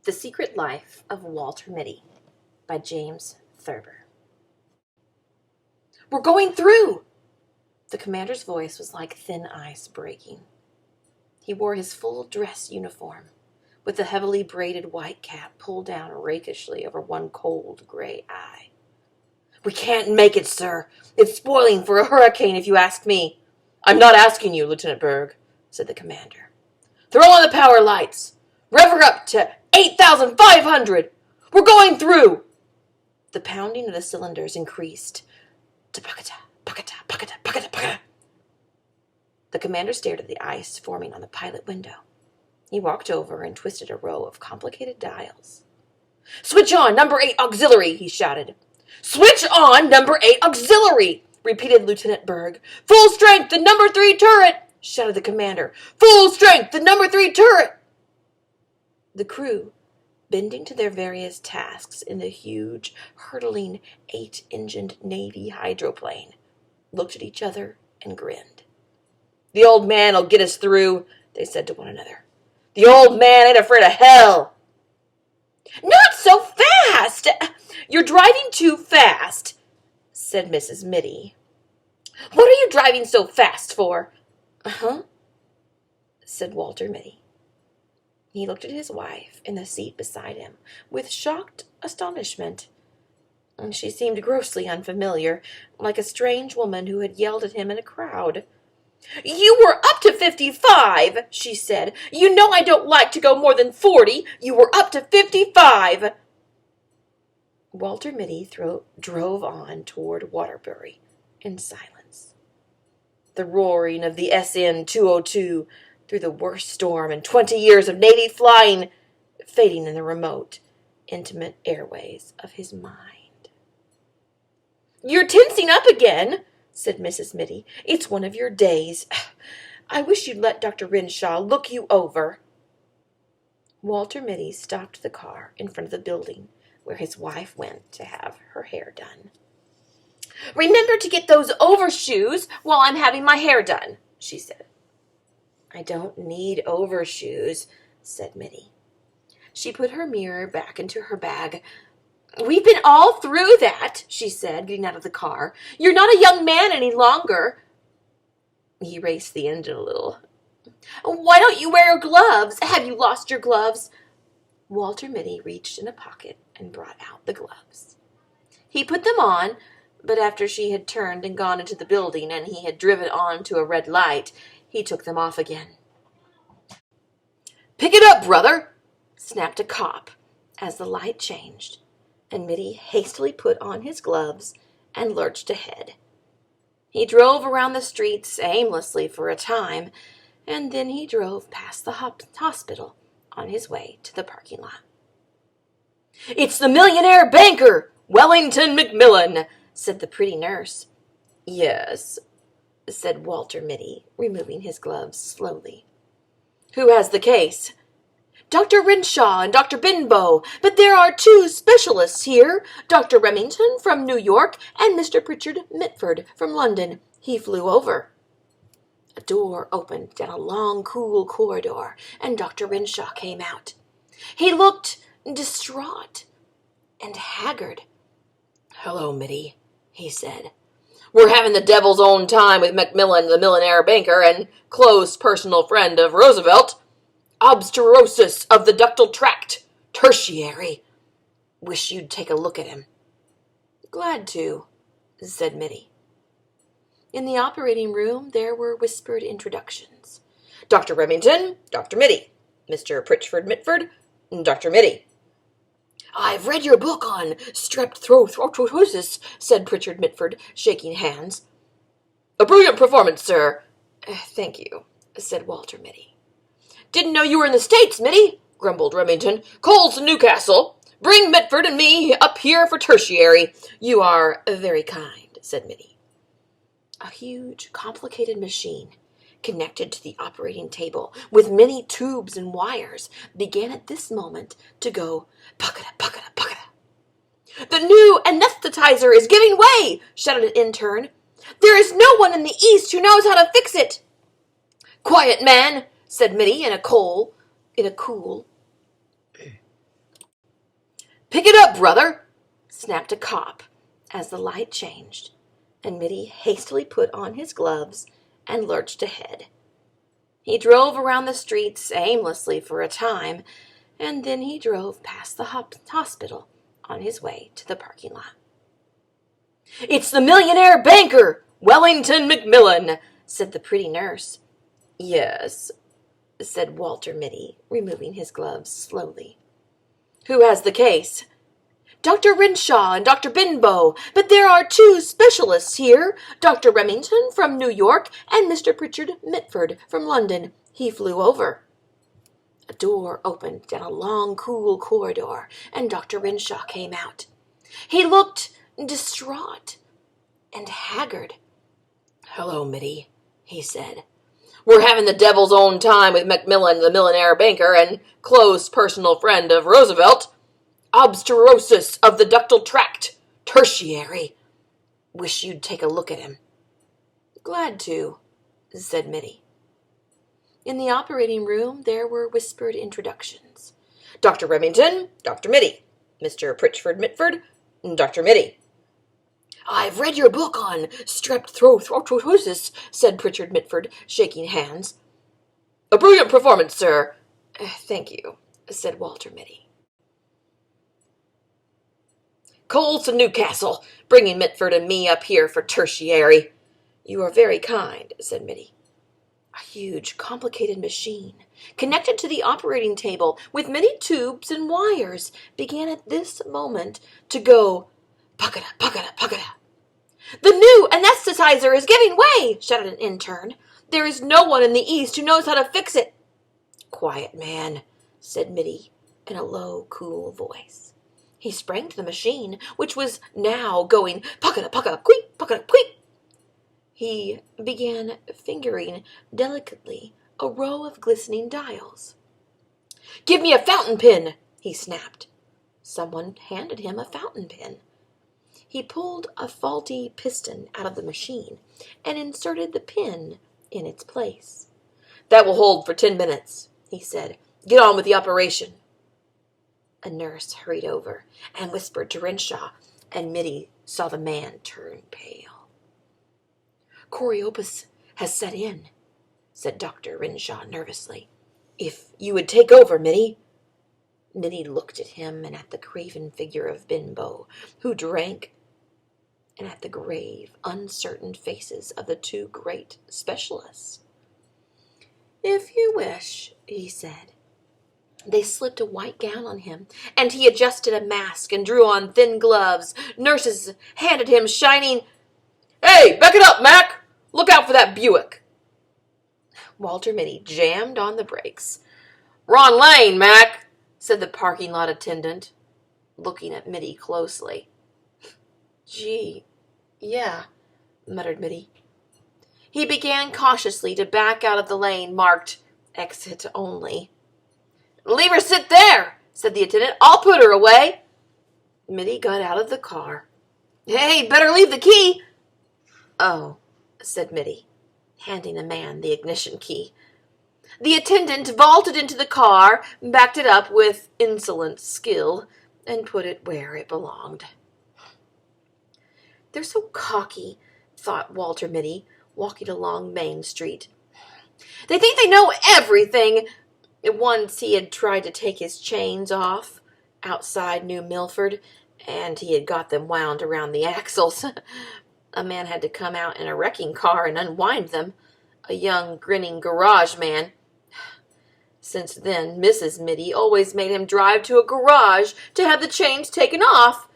The Secret Life of Walter Mitty by James Thurber. "We're going through!" The commander's voice was like thin ice breaking. He wore his full dress uniform, with the heavily braided white cap pulled down rakishly over one cold gray eye. "We can't make it, sir. It's spoiling for a hurricane, if you ask me." "I'm not asking you, Lieutenant Berg," said the commander. "Throw on the power lights. Rev her up to 8,500. We're going through." The pounding of the cylinders increased. Ta-pakata, pakata, pakata, pakata, pakata. The commander stared at the ice forming on the pilot window. He walked over and twisted a row of complicated dials. "Switch on number 8 auxiliary," he shouted. "Switch on number 8 auxiliary," repeated Lieutenant Berg. "Full strength, the number 3 turret," shouted the commander. "Full strength, the number 3 turret." The crew, bending to their various tasks in the huge, hurtling, 8-engined Navy hydroplane, looked at each other and grinned. "The old man'll get us through," they said to one another. "The old man ain't afraid of hell." "Not so fast! You're driving too fast," said Mrs. Mitty. "What are you driving so fast for?" "Uh-huh," said Walter Mitty. He looked at his wife in the seat beside him with shocked astonishment. She seemed grossly unfamiliar, like a strange woman who had yelled at him in a crowd. "You were up to 55, she said. "You know I don't like to go more than 40. You were up to 55. Walter Mitty drove on toward Waterbury in silence. The roaring of the SN 202 through the worst storm in 20 years of Navy flying, fading in the remote, intimate airways of his mind. "You're tensing up again," said Mrs. Mitty. "It's one of your days. I wish you'd let Dr. Renshaw look you over." Walter Mitty stopped the car in front of the building where his wife went to have her hair done. "Remember to get those overshoes while I'm having my hair done," she said. "I don't need overshoes," said Mitty. She put her mirror back into her bag. "We've been all through that," she said, getting out of the car. "You're not a young man any longer." He raced the engine a little. "Why don't you wear gloves? Have you lost your gloves?" Walter Mitty reached in a pocket and brought out the gloves. He put them on, but after she had turned and gone into the building and he had driven on to a red light, he took them off again. "Pick it up, brother!" snapped a cop as the light changed, and Mitty hastily put on his gloves and lurched ahead. He drove around the streets aimlessly for a time, and then he drove past the hospital on his way to the parking lot. "It's the millionaire banker, Wellington Macmillan," said the pretty nurse. "Yes," said Walter Mitty, removing his gloves slowly. "Who has the case?" "Dr. Renshaw and Dr. Benbow, but there are 2 specialists here, Dr. Remington from New York and Mr. Pritchard Mitford from London. He flew over." A door opened down a long, cool corridor, and Dr. Renshaw came out. He looked distraught and haggard. "Hello, Mitty," he said. "We're having the devil's own time with Macmillan, the millionaire banker, and close personal friend of Roosevelt. Obsterosis of the ductal tract. Tertiary. Wish you'd take a look at him." "Glad to," said Mitty. In the operating room there were whispered introductions. "Dr. Remington, Dr. Mitty. Mr. Pritchard Mitford, Dr. Mitty." "I've read your book on streptothrosis," said Pritchard Mitford, shaking hands. "A brilliant performance, sir." "Thank you," said Walter Mitty. "Didn't know you were in the States, Mitty," grumbled Remington. "Coles to Newcastle. Bring Mitford and me up here for tertiary." "You are very kind," said Mitty. A huge, complicated machine, connected to the operating table with many tubes and wires, began at this moment to go puckata, puckata, puckata. "The new anesthetizer is giving way!" shouted an intern. "There is no one in the East who knows how to fix it." "Quiet, man," said Mitty in a cool, "Pick it up, brother!" snapped a cop as the light changed, and Mitty hastily put on his gloves and lurched ahead. He drove around the streets aimlessly for a time, and then he drove past the hospital on his way to the parking lot. "It's the millionaire banker, Wellington Macmillan," said the pretty nurse. "Yes," said Walter Mitty, removing his gloves slowly. "Who has the case?" "Dr. Renshaw and Dr. Benbow, but there are two specialists here, Dr. Remington from New York and Mr. Pritchard Mitford from London. He flew over." A door opened down a long, cool corridor, and Dr. Renshaw came out. He looked distraught and haggard. "Hello, Mitty," he said. "We're having the devil's own time with Macmillan, the millionaire banker, and close personal friend of Roosevelt. Obsterosis of the ductal tract. Tertiary. Wish you'd take a look at him." "Glad to," said Mitty. In the operating room there were whispered introductions. "Dr. Remington, Dr. Mitty. Mr. Pritchard Mitford, Dr. Mitty." "I've read your book on streptothrosis," said Pritchard Mitford, shaking hands. "A brilliant performance, sir." "Thank you," said Walter Mitty. "Coles to Newcastle, bringing Mitford and me up here for tertiary." "You are very kind," said Mitty. A huge, complicated machine, connected to the operating table with many tubes and wires, began at this moment to go puckada, puckada, puckada. "The new anesthetizer is giving way!" shouted an intern. "There is no one in the East who knows how to fix it." "Quiet, man," said Mitty in a low, cool voice. He sprang to the machine, which was now going puckada, puckada, queep, puckada, queep. He began fingering delicately a row of glistening dials. "Give me a fountain pen," he snapped. Someone handed him a fountain pen. He pulled a faulty piston out of the machine and inserted the pin in its place. "That will hold for 10 minutes, he said. "Get on with the operation." A nurse hurried over and whispered to Renshaw, and Mitty saw the man turn pale. "Choriopas has set in," said Dr. Renshaw nervously. "If you would take over, Mitty." Mitty looked at him and at the graven figure of Benbow, who drank, and at the grave, uncertain faces of the two great specialists. "If you wish," he said. They slipped a white gown on him, and he adjusted a mask and drew on thin gloves. Nurses handed him shining... "Hey, back it up, Mac! Look out for that Buick!" Walter Mitty jammed on the brakes. "Wrong lane, Mac," said the parking lot attendant, looking at Mitty closely. "Gee, yeah," muttered Mitty. He began cautiously to back out of the lane marked "Exit Only." "Leave her sit there," said the attendant. "I'll put her away." Mitty got out of the car. "Hey, better leave the key." "Oh," said Mitty, handing the man the ignition key. The attendant vaulted into the car, backed it up with insolent skill, and put it where it belonged. "They're so cocky," thought Walter Mitty, walking along Main Street. "They think they know everything." Once he had tried to take his chains off outside New Milford, and he had got them wound around the axles. A man had to come out in a wrecking car and unwind them, a young, grinning garage man. Since then, Mrs. Mitty always made him drive to a garage to have the chains taken off.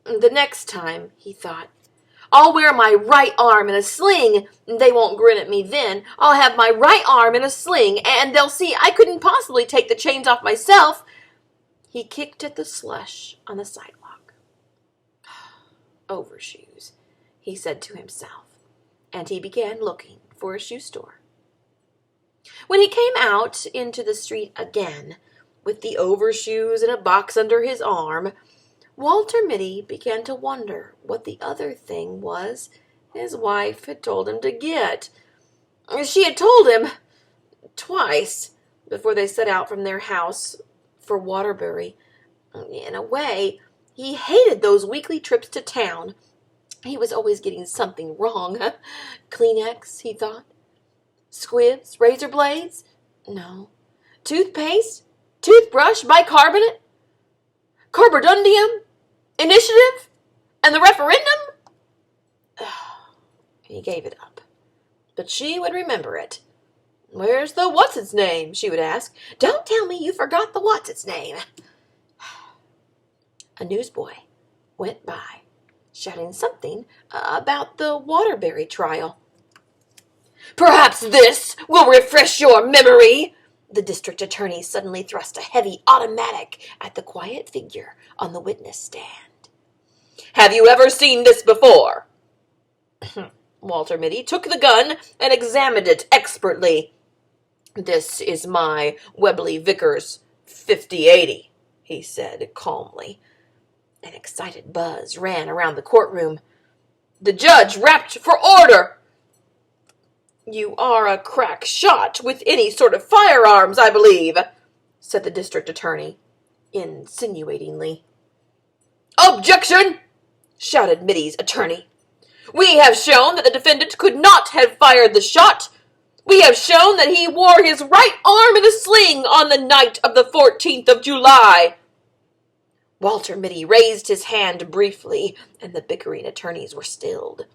The next time, he thought, "I'll wear my right arm in a sling. They won't grin at me then. I'll have my right arm in a sling, and they'll see I couldn't possibly take the chains off myself." He kicked at the slush on the sidewalk. "Overshoes," he said to himself, and he began looking for a shoe store. When he came out into the street again, with the overshoes and a box under his arm, Walter Mitty began to wonder what the other thing was his wife had told him to get. She had told him twice before they set out from their house for Waterbury. In a way, he hated those weekly trips to town. He was always getting something wrong. Kleenex, he thought. Squibs, razor blades? No. Toothpaste? Toothbrush? Bicarbonate? Carbidundium? Initiative? And the referendum? He gave it up. But she would remember it. Where's the what's-its-name? She would ask. Don't tell me you forgot the what's-its-name. A newsboy went by, shouting something about the Waterbury trial. Perhaps this will refresh your memory. The district attorney suddenly thrust a heavy automatic at the quiet figure on the witness stand. Have you ever seen this before? Walter Mitty took the gun and examined it expertly. This is my Webley Vickers 5080, he said calmly. An excited buzz ran around the courtroom. The judge rapped for order. You are a crack shot with any sort of firearms, I believe, said the district attorney, insinuatingly. Objection! Shouted Mitty's attorney. We have shown that the defendant could not have fired the shot. We have shown that he wore his right arm in a sling on the night of the 14th of July. Walter Mitty raised his hand briefly, and the bickering attorneys were stilled.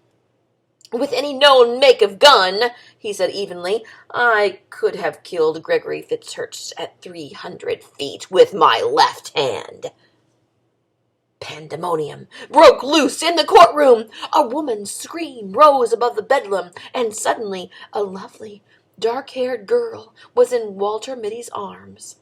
With any known make of gun, he said evenly, I could have killed Gregory Fitzhurst at 300 feet with my left hand. Pandemonium broke loose in the courtroom. A woman's scream rose above the bedlam, and suddenly a lovely, dark-haired girl was in Walter Mitty's arms.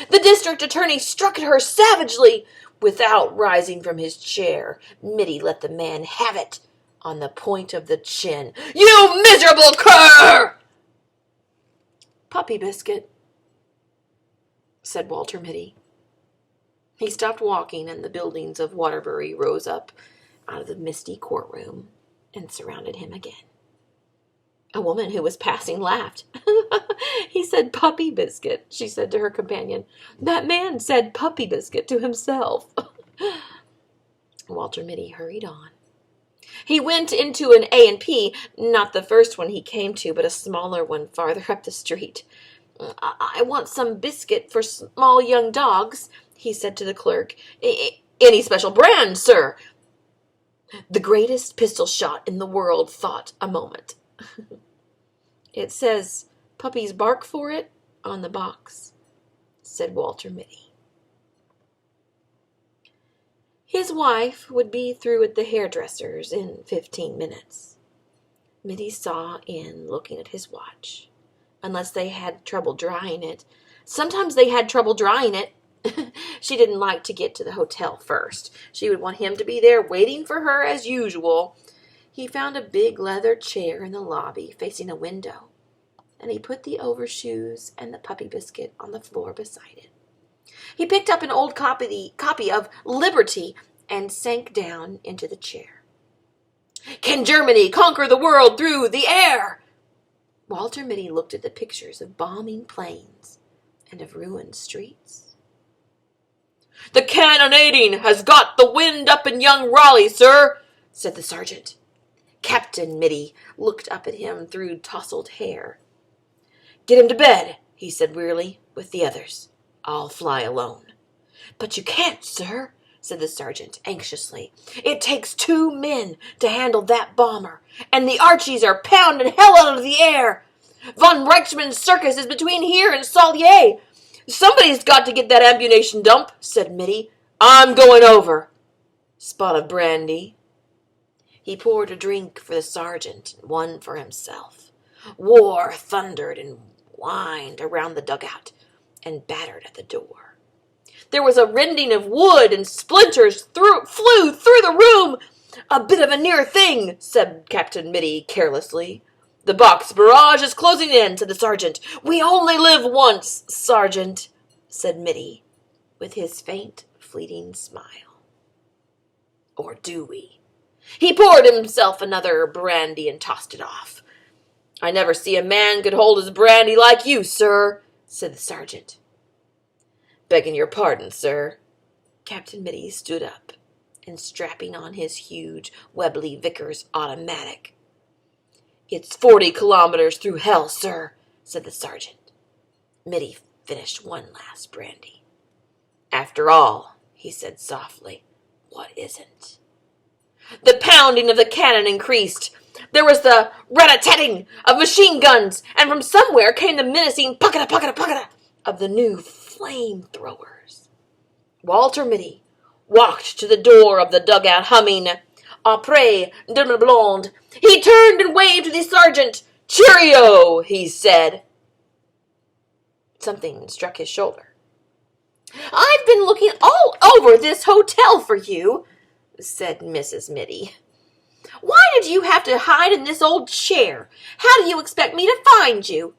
The district attorney struck at her savagely. Without rising from his chair, Mitty let the man have it on the point of the chin. You miserable cur! Puppy Biscuit, said Walter Mitty. He stopped walking, and the buildings of Waterbury rose up out of the misty courtroom and surrounded him again. A woman who was passing laughed. He said Puppy Biscuit, she said to her companion. That man said Puppy Biscuit to himself. Walter Mitty hurried on. He went into an A&P, not the first one he came to, but a smaller one farther up the street. I want some biscuit for small young dogs, he said to the clerk. Any special brand, sir? The greatest pistol shot in the world thought a moment. It says puppies bark for it on the box, said Walter Mitty. His wife would be through at the hairdresser's in 15 minutes. Mitty saw in looking at his watch. Unless they had trouble drying it. Sometimes they had trouble drying it. She didn't like to get to the hotel first. She would want him to be there waiting for her as usual. He found a big leather chair in the lobby facing a window, and he put the overshoes and the puppy biscuit on the floor beside it. He picked up an old copy of Liberty and sank down into the chair. Can Germany conquer the world through the air? Walter Mitty looked at the pictures of bombing planes and of ruined streets. The cannonading has got the wind up in young Raleigh, sir, said the sergeant. Captain Mitty looked up at him through tousled hair. Get him to bed, he said wearily, with the others. I'll fly alone. But you can't, sir, said the sergeant anxiously. It takes 2 men to handle that bomber, and the Archies are pounding hell out of the air. Von Reichmann's circus is between here and Solier. Somebody's got to get that ammunition dump, said Mitty. I'm going over. Spot of brandy. He poured a drink for the sergeant and one for himself. War thundered and whined around the dugout and battered at the door. There was a rending of wood, and splinters flew through the room. A bit of a near thing, said Captain Mitty carelessly. The box barrage is closing in, said the sergeant. We only live once, sergeant, said Mitty, with his faint, fleeting smile. Or do we? He poured himself another brandy and tossed it off. I never see a man could hold his brandy like you, sir, said the sergeant. Begging your pardon, sir, Captain Mitty stood up and strapping on his huge Webley Vickers automatic. "It's 40 kilometers through hell, sir," said the sergeant. Mitty finished one last brandy. "After all," he said softly, "what isn't?" The pounding of the cannon increased. There was the rat-a-tatting of machine guns, and from somewhere came the menacing puckata of the new flamethrowers. Walter Mitty walked to the door of the dugout, humming "Après de la Blonde." He turned and waved to the sergeant. "Cheerio," he said. Something struck his shoulder. "I've been looking all over this hotel for you," said Mrs. Mitty. "Why did you have to hide in this old chair? How do you expect me to find you?"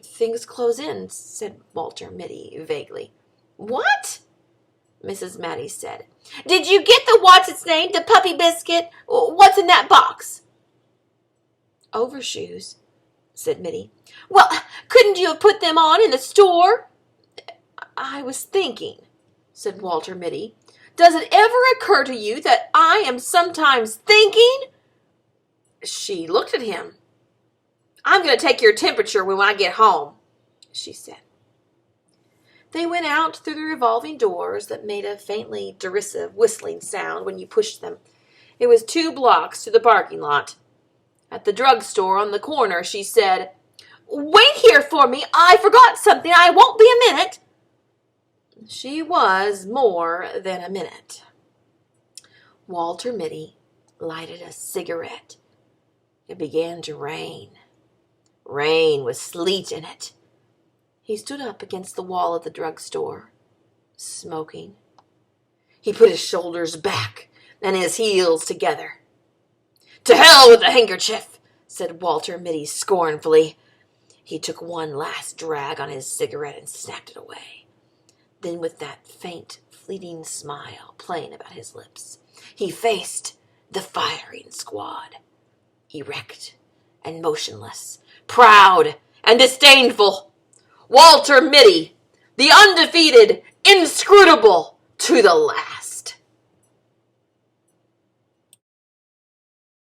"Things close in," said Walter Mitty vaguely. "What?" Mrs. Matty said. "Did you get the what's-its-name, the puppy biscuit? What's in that box?" "Overshoes," said Mitty. "Well, couldn't you have put them on in the store?" "I was thinking," said Walter Mitty. "Does it ever occur to you that I am sometimes thinking?" She looked at him. "I'm going to take your temperature when I get home," she said. They went out through the revolving doors that made a faintly derisive whistling sound when you pushed them. It was 2 blocks to the parking lot. At the drugstore on the corner, she said, "Wait here for me. I forgot something. I won't be a minute." She was more than a minute. Walter Mitty lighted a cigarette. It began to rain. Rain with sleet in it. He stood up against the wall of the drugstore, smoking. He put his shoulders back and his heels together. "To hell with the handkerchief," said Walter Mitty scornfully. He took one last drag on his cigarette and snapped it away. Then, with that faint, fleeting smile playing about his lips, he faced the firing squad, erect and motionless, proud and disdainful. Walter Mitty, the undefeated, inscrutable to the last.